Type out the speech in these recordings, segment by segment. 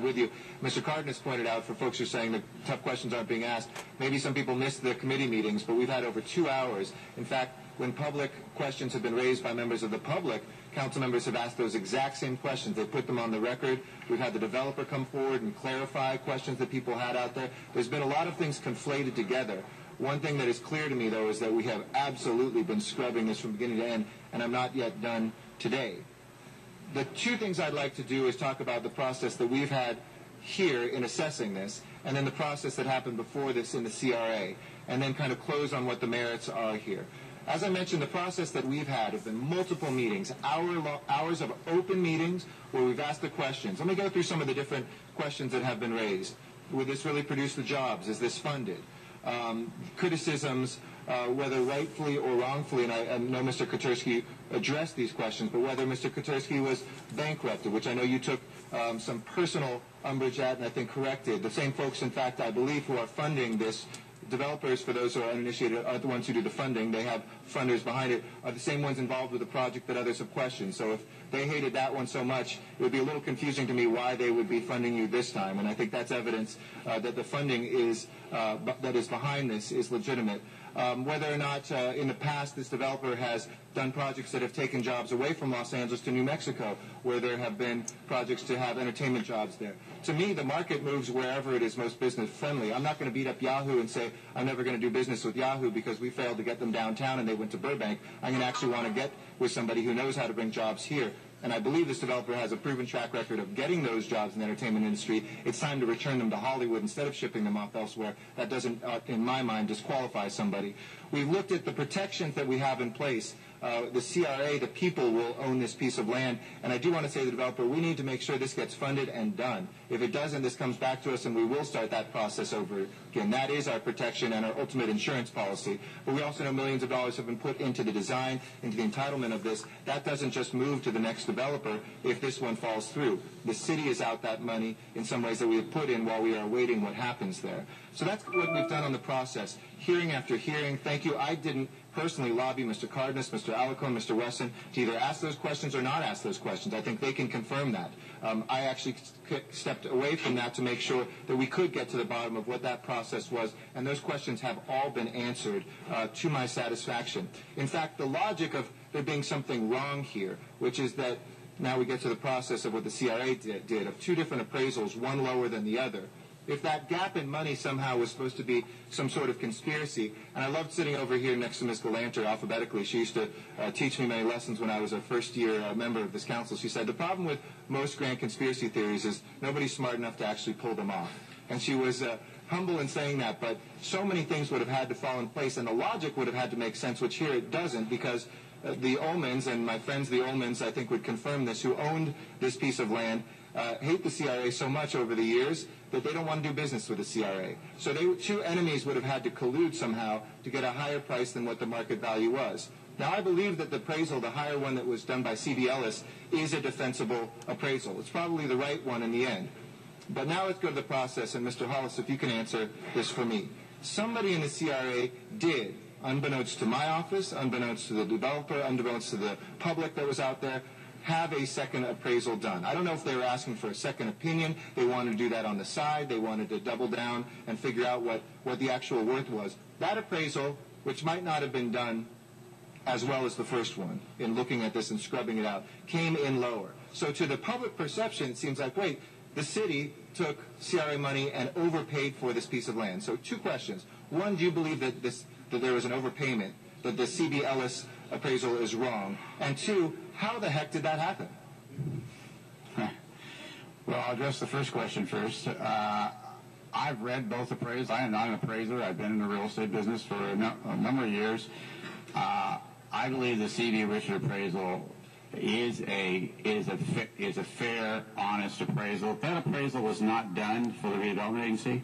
with you. Mr. Cardenas pointed out, for folks who are saying that tough questions aren't being asked, maybe some people missed the committee meetings, but we've had over 2 hours. In fact, when public questions have been raised by members of the public, council members have asked those exact same questions. They put them on the record. We've had the developer come forward and clarify questions that people had out there. There's been a lot of things conflated together. One thing that is clear to me, though, is that we have absolutely been scrubbing this from beginning to end, and I'm not yet done today. The 2 things I'd like to do is talk about the process that we've had here in assessing this, and then the process that happened before this in the CRA, and then kind of close on what the merits are here. As I mentioned, the process that we've had have been multiple meetings, hours of open meetings where we've asked the questions. Let me go through some of the different questions that have been raised. Would this really produce the jobs? Is this funded? Criticisms, whether rightfully or wrongfully, and I know Mr. Koterski addressed these questions, but whether Mr. Koterski was bankrupted, which I know you took some personal umbrage at and I think corrected. The same folks, in fact, I believe, who are funding this, developers, for those who are uninitiated, are the ones who do the funding. They have funders behind it, are the same ones involved with the project that others have questioned. So if they hated that one so much, it would be a little confusing to me why they would be funding you this time. And I think that's evidence that the funding is that is behind this is legitimate. Whether or not in the past this developer has done projects that have taken jobs away from Los Angeles to New Mexico, where there have been projects to have entertainment jobs there. To me, the market moves wherever it is most business friendly. I'm not going to beat up Yahoo and say I'm never going to do business with Yahoo because we failed to get them downtown and they went to Burbank. I'm going to actually want to get with somebody who knows how to bring jobs here. And I believe this developer has a proven track record of getting those jobs in the entertainment industry. It's time to return them to Hollywood instead of shipping them off elsewhere. That doesn't, in my mind, disqualify somebody. We've looked at the protections that we have in place. The CRA, the people will own this piece of land. And I do want to say to the developer, we need to make sure this gets funded and done. If it doesn't, this comes back to us and we will start that process over again. That is our protection and our ultimate insurance policy. But we also know millions of dollars have been put into the design, into the entitlement of this. That doesn't just move to the next developer if this one falls through. The city is out that money in some ways that we have put in while we are awaiting what happens there. So that's what we've done on the process. Hearing after hearing, thank you. I didn't personally lobby Mr. Cardenas, Mr. Alarcon, Mr. Wesson to either ask those questions or not ask those questions. I think they can confirm that. I actually stepped away from that to make sure that we could get to the bottom of what that process was, and those questions have all been answered to my satisfaction. In fact, the logic of there being something wrong here, which is that now we get to the process of what the CRA did of 2 different appraisals, one lower than the other. If that gap in money somehow was supposed to be some sort of conspiracy, and I loved sitting over here next to Ms. Galanter alphabetically. She used to teach me many lessons when I was a first-year member of this council. She said the problem with most grand conspiracy theories is nobody's smart enough to actually pull them off. And she was humble in saying that, but so many things would have had to fall in place, and the logic would have had to make sense, which here it doesn't, because the Ullmans, and my friends the Ullmans I think would confirm this, who owned this piece of land, hate the CRA so much over the years that they don't want to do business with the CRA. So 2 enemies would have had to collude somehow to get a higher price than what the market value was. Now, I believe that the appraisal, the higher one that was done by C.B. Ellis, is a defensible appraisal. It's probably the right one in the end. But now let's go to the process, and Mr. Hollis, if you can answer this for me. Somebody in the CRA did, unbeknownst to my office, unbeknownst to the developer, unbeknownst to the public that was out there, have a second appraisal done. I don't know if they were asking for a second opinion. They wanted to do that on the side. They wanted to double down and figure out what the actual worth was. That appraisal, which might not have been done as well as the first one in looking at this and scrubbing it out, came in lower. So to the public perception, it seems like, wait, the city took CRA money and overpaid for this piece of land. So 2 questions. One, do you believe that there was an overpayment, that the C.B. Ellis appraisal is wrong? And 2, how the heck did that happen? Well, I'll address the first question first. I've read both appraisals. I am not an appraiser. I've been in the real estate business for a number of years. I believe the C.B. Richard appraisal is a fair, honest appraisal. That appraisal was not done for the redevelopment agency.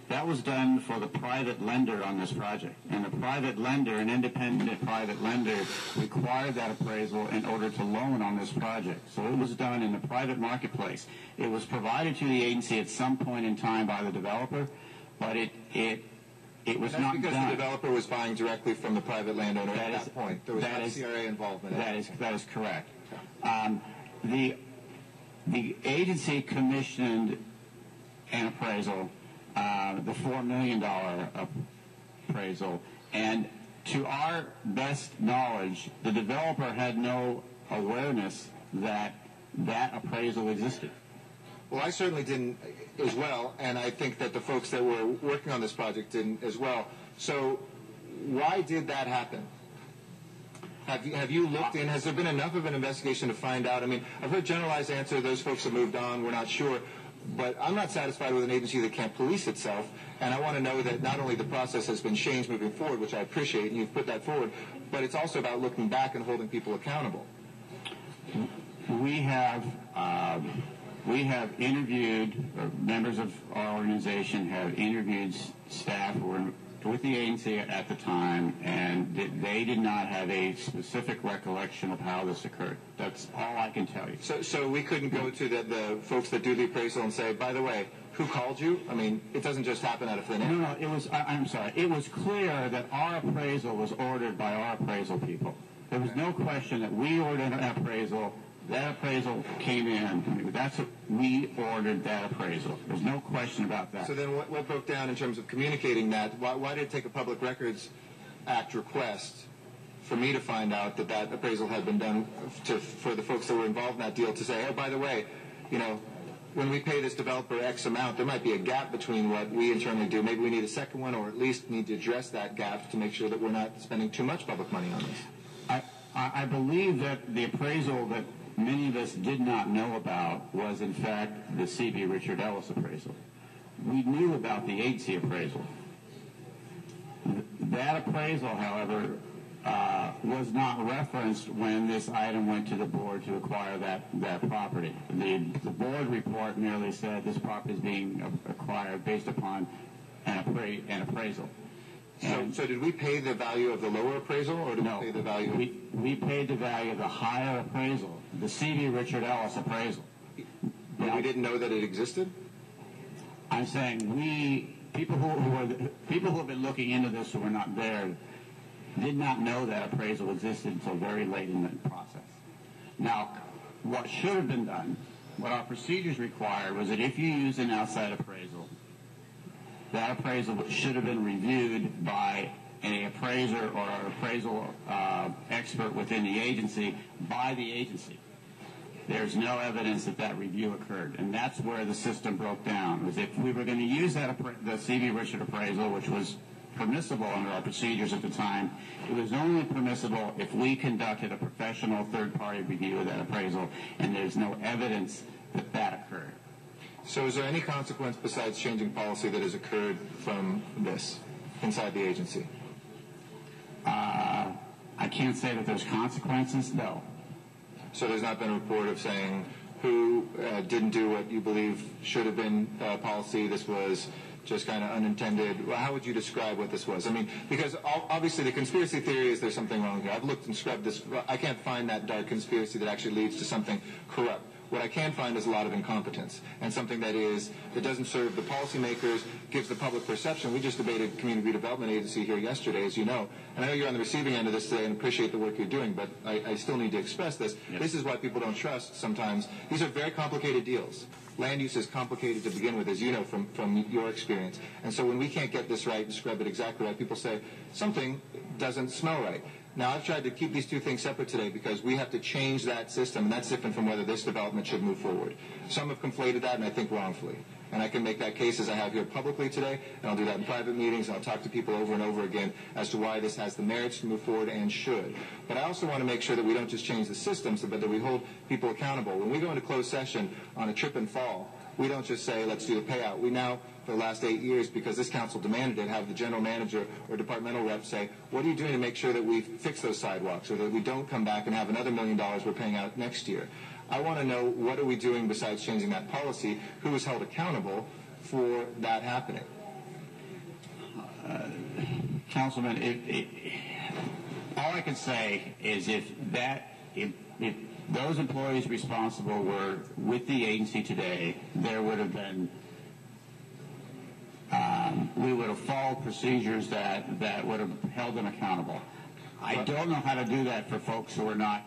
That was done for the private lender on this project. And the private lender, an independent private lender, required that appraisal in order to loan on this project. So it was done in the private marketplace. It was provided to the agency at some point in time by the developer, but it was not done. That's because the developer was buying directly from the private landowner at that point. There was not CRA involvement. That is correct. The agency commissioned an appraisal, the $4 million appraisal, and to our best knowledge, the developer had no awareness that that appraisal existed. Well, I certainly didn't as well, and I think that the folks that were working on this project didn't as well. So why did that happen? Have you looked in? Has there been enough of an investigation to find out? I mean, I've heard generalized answer, those folks have moved on, we're not sure. But I'm not satisfied with an agency that can't police itself, and I want to know that not only the process has been changed moving forward, which I appreciate, and you've put that forward, but it's also about looking back and holding people accountable. We have interviewed, members of our organization have interviewed staff who were with the agency at the time, and they did not have a specific recollection of how this occurred. That's all I can tell you. So we couldn't go to the folks that do the appraisal and say, by the way, who called you? I mean, it doesn't just happen out of thin air. No, it was, I'm sorry, it was clear that our appraisal was ordered by our appraisal people. There was no question that we ordered an appraisal. That appraisal came in. We ordered that appraisal. There's no question about that. So then what broke down in terms of communicating that? Why did it take a Public Records Act request for me to find out that that appraisal had been done for the folks that were involved in that deal to say, oh, by the way, you know, when we pay this developer X amount, there might be a gap between what we internally do. Maybe we need a second one, or at least need to address that gap to make sure that we're not spending too much public money on this. I believe that the appraisal that many of us did not know about was, in fact, the C.B. Richard Ellis appraisal. We knew about the agency appraisal. That appraisal, however, was not referenced when this item went to the board to acquire that property. The board report merely said this property is being acquired based upon an appraisal. So did we pay the value of the lower appraisal, or did we pay the value? We paid the value of the higher appraisal, the C.B. Richard Ellis appraisal. But we didn't know that it existed? I'm saying people who have been looking into this who were not there did not know that appraisal existed until very late in the process. Now, what should have been done, what our procedures required, was that if you use an outside appraisal, that appraisal should have been reviewed by an appraiser or an appraisal expert within the agency by the agency. There's no evidence that that review occurred, and that's where the system broke down. Was if we were going to use the C.B. Richard appraisal, which was permissible under our procedures at the time, it was only permissible if we conducted a professional third-party review of that appraisal, and there's no evidence that that occurred. So is there any consequence besides changing policy that has occurred from this inside the agency? I can't say that there's consequences, no. So there's not been a report of saying who didn't do what you believe should have been policy, this was just kind of unintended. Well, how would you describe what this was? I mean, because obviously the conspiracy theory is there's something wrong here. I've looked and scrubbed this. I can't find that dark conspiracy that actually leads to something corrupt. What I can find is a lot of incompetence and something that doesn't serve the policymakers, gives the public perception. We just debated Community Development Agency here yesterday, as you know, and I know you're on the receiving end of this today and appreciate the work you're doing, but I still need to express this. Yes. This is why people don't trust sometimes. These are very complicated deals. Land use is complicated to begin with, as you know from your experience. And so when we can't get this right and scrub it exactly right, people say something doesn't smell right. Now, I've tried to keep these two things separate today because we have to change that system, and that's different from whether this development should move forward. Some have conflated that, and I think wrongfully. And I can make that case as I have here publicly today, and I'll do that in private meetings, and I'll talk to people over and over again as to why this has the merits to move forward and should. But I also want to make sure that we don't just change the systems, but that we hold people accountable. When we go into closed session on a trip and fall, we don't just say, let's do the payout. We now, for the last 8 years, because this council demanded it, have the general manager or departmental rep say, what are you doing to make sure that we fix those sidewalks or that we don't come back and have another $1 million we're paying out next year? I want to know, what are we doing besides changing that policy? Who is held accountable for that happening? Councilman, all I can say is if those employees responsible were with the agency today, there would have been, we would have followed procedures that would have held them accountable. I don't know how to do that for folks who are not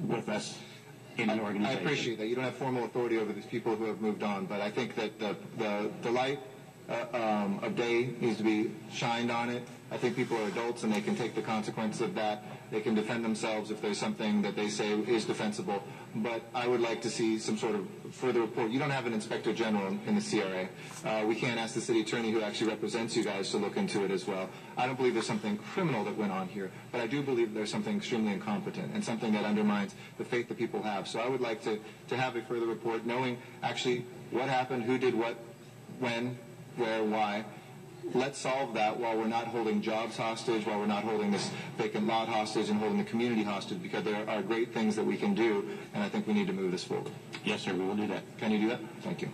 with us in the organization. I appreciate that. You don't have formal authority over these people who have moved on, but I think that the light of day needs to be shined on it. I think people are adults and they can take the consequences of that. They can defend themselves if there's something that they say is defensible. But I would like to see some sort of further report. You don't have an inspector general in the CRA. We can't ask the city attorney who actually represents you guys to look into it as well. I don't believe there's something criminal that went on here, but I do believe there's something extremely incompetent and something that undermines the faith that people have. So I would like to have a further report knowing actually what happened, who did what, when, where, why. Let's solve that while we're not holding jobs hostage, while we're not holding this vacant lot hostage and holding the community hostage, because there are great things that we can do, and I think we need to move this forward. Yes, sir, we will do that. Can you do that? Thank you.